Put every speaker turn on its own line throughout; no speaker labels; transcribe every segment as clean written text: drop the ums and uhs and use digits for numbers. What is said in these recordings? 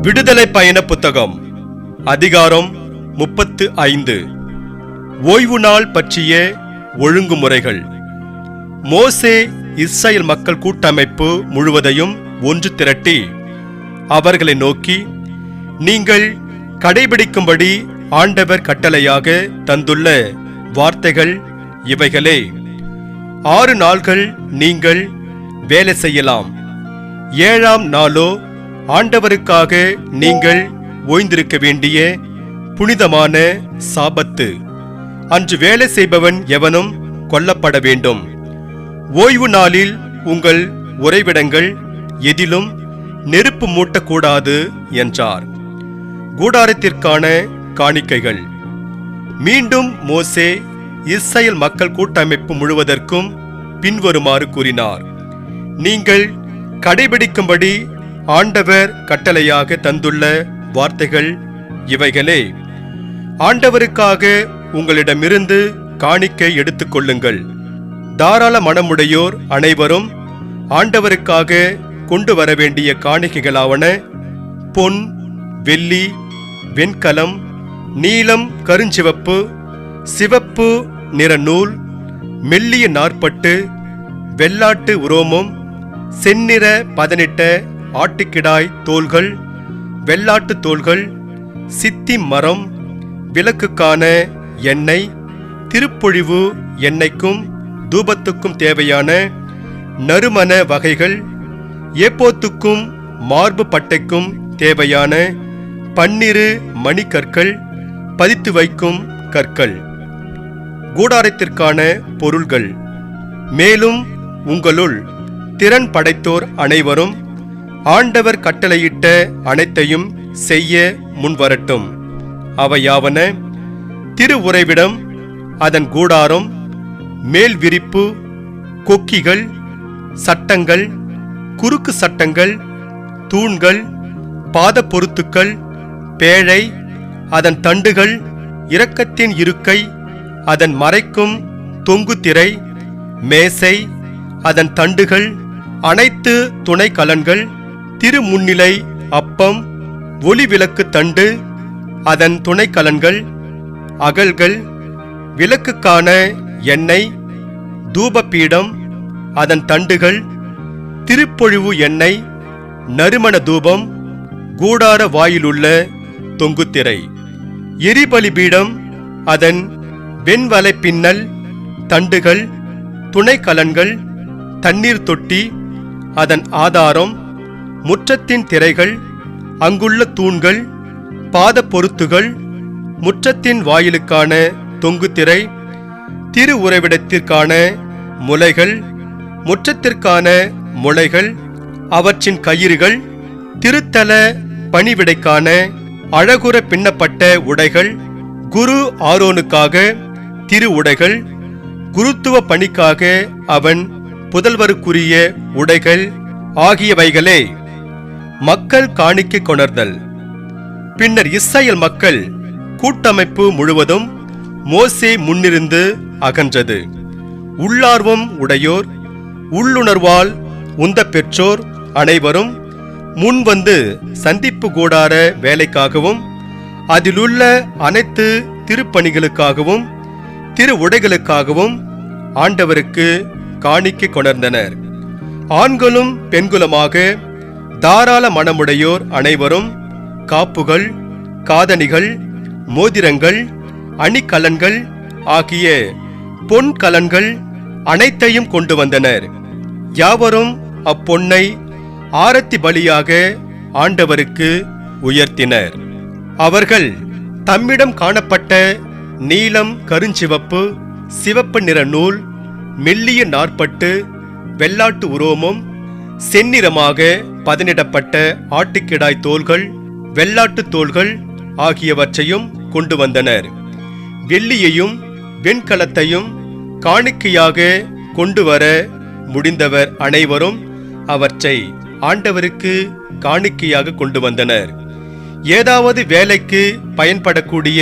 விடுதலை பயண புத்தகம் அதிகாரம் 35 ஓய்வு நாள் பற்றிய ஒழுங்குமுறைகள். மோசே இஸ்ரவேல் மக்கள் கூட்டமைப்பு முழுவதையும் ஒன்று திரட்டி அவர்களை நோக்கி, நீங்கள் கடைபிடிக்கும்படி ஆண்டவர் கட்டளையாக தந்துள்ள வார்த்தைகள் இவைகளே. 6 நாள்கள் நீங்கள் வேலை செய்யலாம், 7ஆம் நாளோ ஆண்டவருக்காக நீங்கள் ஓய்ந்திருக்க வேண்டிய புனிதமான சாபத்து. அன்று வேலை செய்பவன் எவனும் கொல்லப்பட வேண்டும். ஓய்வு நாளில் உங்கள் உறைவிடங்கள் எதிலும் நெருப்பு மூட்டக்கூடாது என்றார். கூடாரத்திற்கான காணிக்கைகள். மீண்டும் மோசே இஸ்ரவேல் மக்கள் கூட்டமைப்பு முழுவதற்கும் பின்வருமாறு கூறினார்: நீங்கள் கடைபிடிக்கும்படி ஆண்டவர் கட்டளையாக தந்துள்ள வார்த்தைகள் இவைகளே. ஆண்டவருக்காக உங்களிடமிருந்து காணிக்கை எடுத்துக்கொள்ளுங்கள். தாராள மனமுடையோர் அனைவரும் ஆண்டவருக்காக கொண்டு வர வேண்டிய காணிக்கைகளாவன பொன், வெள்ளி, வெண்கலம், நீலம், கருஞ்சிவப்பு, சிவப்பு நிற நூல், மெல்லிய நார்ப்பட்டு, வெள்ளாட்டு உரோமம், செந்நிற பதனிட்ட ஆட்டுக்கிடாய் தோல்கள், வெள்ளாட்டு தோல்கள், சித்தி மரம், விளக்குக்கான எண்ணெய், திருப்பொழிவு எண்ணெய்க்கும் தூபத்துக்கும் தேவையான நறுமண வகைகள், ஏப்போத்துக்கும் மார்பு பட்டைக்கும் தேவையான 12 மணிக்கற்கள், பதித்து வைக்கும் கற்கள். கூடாரத்திற்கான பொருள்கள். மேலும் உங்களுள் திறன் படைத்தோர் அனைவரும் ஆண்டவர் கட்டளையிட்ட அனைத்தையும் செய்ய முன்வரட்டும். அவையாவன: திரு உறைவிடம், அதன் கூடாரம், மேல் விரிப்பு, கொக்கிகள், சட்டங்கள், குறுக்கு சட்டங்கள், தூண்கள், பாத பொருத்துக்கள், பேழை, அதன் தண்டுகள், இரக்கத்தின் இருக்கை, அதன் மறைக்கும் தொங்கு திரை, மேசை, அதன் தண்டுகள், அனைத்து துணை கலன்கள், திருமுன்னிலை அப்பம், ஒளி விளக்கு தண்டு, அதன் துணை கலன்கள், அகல்கள், விளக்குக்கான எண்ணெய், தூபபீடம், அதன் தண்டுகள், திருப்பொழிவு எண்ணெய், நறுமண தூபம், கூடார வாயிலுள்ள தொங்குத்திரை, எரிபலி பீடம், அதன் வெண்வலை பின்னல், தண்டுகள், துணை கலன்கள், தண்ணீர் தொட்டி, அதன் ஆதாரம், முற்றத்தின் திரைகள், அங்குள்ள தூண்கள், பாத பொருத்துகள், முற்றத்தின் வாயிலுக்கான தொங்கு திரை, திரு உறைவிடத்திற்கான முளைகள், முற்றத்திற்கான முளைகள், அவற்றின் கயிறுகள், திருத்தல பணிவிடைக்கான அழகுற பின்னப்பட்ட உடைகள், குரு ஆரோனுக்காக திரு உடைகள், குருத்துவ பணிக்காக அவன் புதல்வருக்குரிய உடைகள் ஆகியவைகளே. மக்கள் காணிக்கை கொணர்தல். பின்னர் இஸ்ரவேல் மக்கள் கூட்டமைப்பு முழுவதும் மோசே முன்னிருந்து அகன்றது. உள்ளார்வம் உடையோர், உள்ளுணர்வால் உந்த பெற்றோர் அனைவரும் முன்வந்து சந்திப்பு கூடார வேலைக்காகவும் அதிலுள்ள அனைத்து திருப்பணிகளுக்காகவும் திரு உடைகளுக்காகவும் ஆண்டவருக்கு காணிக்கை கொணர்ந்தனர். ஆண்களும் பெண்களுமாக தாராள மனமுடையோர் அனைவரும் காப்புகள், காதணிகள், மோதிரங்கள், அணிகலன்கள் ஆகிய பொன் கலன்கள் அனைத்தையும் கொண்டு வந்தனர். யாவரும் அப்பொன்னை ஆரத்தி பலியாக ஆண்டவருக்கு உயர்த்தினர். அவர்கள் தம்மிடம் காணப்பட்ட நீலம், கருஞ்சிவப்பு, சிவப்பு நிற நூல், மெல்லிய நார்ப்பட்டு, வெள்ளாட்டு உரோமம், செந்நிறமாக பதனிடப்பட்ட ஆட்டுக்கிடாய் தோல்கள், வெள்ளாட்டு தோல்கள் ஆகியவற்றையும் கொண்டு வந்தனர். வெள்ளியையும் வெண்கலத்தையும் காணிக்கையாக கொண்டு வர முடிந்தவர் அனைவரும் அவற்றை ஆண்டவருக்கு காணிக்கையாக கொண்டு வந்தனர். ஏதாவது வேலைக்கு பயன்படக்கூடிய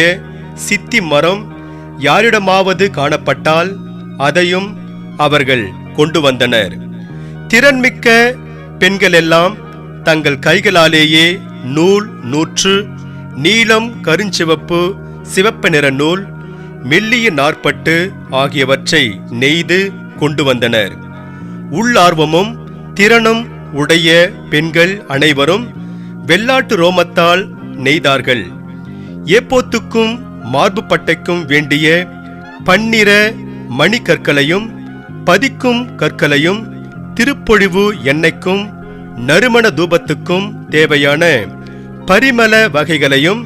சித்தி மரம் யாரிடமாவது காணப்பட்டால் அதையும் அவர்கள் கொண்டு வந்தனர். திறன்மிக்க பெண்களெல்லாம் தங்கள் கைகளாலேயே நூல் 100, நீலம் கருஞ்சிவப்பு சிவப்பு நிற நூல், மெல்லிய நார்ப்பட்டு ஆகியவற்றை நெய்து கொண்டு வந்தனர். உள்ளார்வமும் திறனும் உடைய பெண்கள் அனைவரும் வெள்ளாட்டு ரோமத்தால் நெய்தார்கள். ஏப்போத்துக்கும் மார்பு பட்டைக்கும் வேண்டிய பன்னிற மணிக்கற்களையும் பதிக்கும் கற்களையும் திருப்பொழிவு எண்ணெய்க்கும் நறுமண தூபத்துக்கும் தேவையான பரிமள வகைகளையும்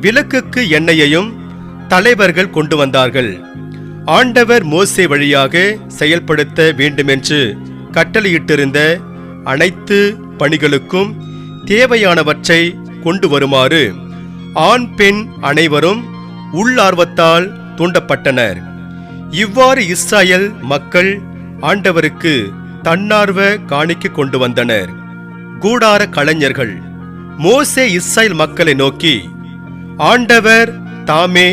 விளக்குக்கு எண்ணெயையும் தலைவர்கள் கொண்டு வந்தார்கள். ஆண்டவர் மோசே வழியாக செயல்படுத்த வேண்டுமென்று கட்டளையிட்டிருந்த அனைத்து பணிகளுக்கும் தேவையானவற்றை கொண்டு வருமாறு ஆண் பெண் அனைவரும் உள்ளார்வத்தால் தூண்டப்பட்டனர். இவ்வாறு இஸ்ராயல் மக்கள் ஆண்டவருக்கு தன்னார்வ காணிக்கை கொண்டு வந்தனர். கூடார கலைஞர்கள் மோசே இஸ்ராயல் மக்களை நோக்கி, ஆண்டவர் தாமே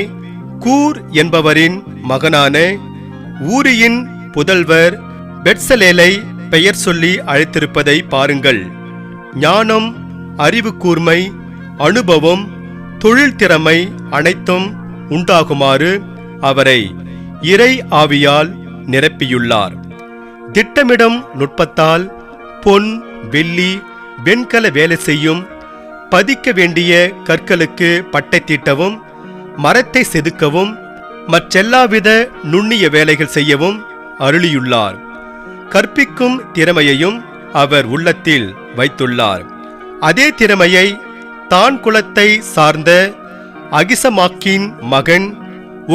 கூர் என்பவரின் மகனான ஊரியின் புதல்வர் பெட்சலேலை பெயர் சொல்லி அழைத்திருப்பதை பாருங்கள். ஞானம், அறிவு கூர்மை, அனுபவம், தொழில் திறமை அனைத்தும் உண்டாகுமாறு அவரை இறை ஆவியால் நிரப்பியுள்ளார். திட்டமிடும் நுட்பத்தால் பொன், வெள்ளி, வெண்கல வேலை செய்யும், பதிக்க வேண்டிய கற்களுக்கு பட்டை தீட்டவும், மரத்தை செதுக்கவும், மற்றெல்லாவித நுண்ணிய வேலைகள் செய்யவும் அருளியுள்ளார். கற்பிக்கும் திறமையையும் அவர் உள்ளத்தில் வைத்துள்ளார். அதே திறமையை தான் குலத்தை சார்ந்த அகிசமாக்கின் மகன்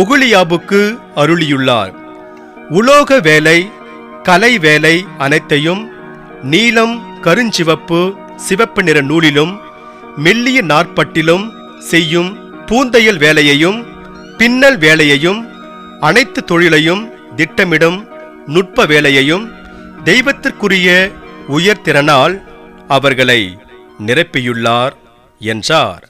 ஒகுலியாபுக்கு அருளியுள்ளார். உலோக வேலை, கலை வேலை அனைத்தையும் நீலம், கருஞ்சிவப்பு, சிவப்பு நிற நூலிலும் மெல்லிய நார்ப்பட்டிலும் செய்யும் பூந்தையல் வேலையையும் பின்னல் வேலையையும் அனைத்து தொழிலையும் திட்டமிடும் நுட்ப வேலையையும் தெய்வத்திற்குரிய உயர்திறனால் அவர்களை நிரப்பியுள்ளார் என்றார்.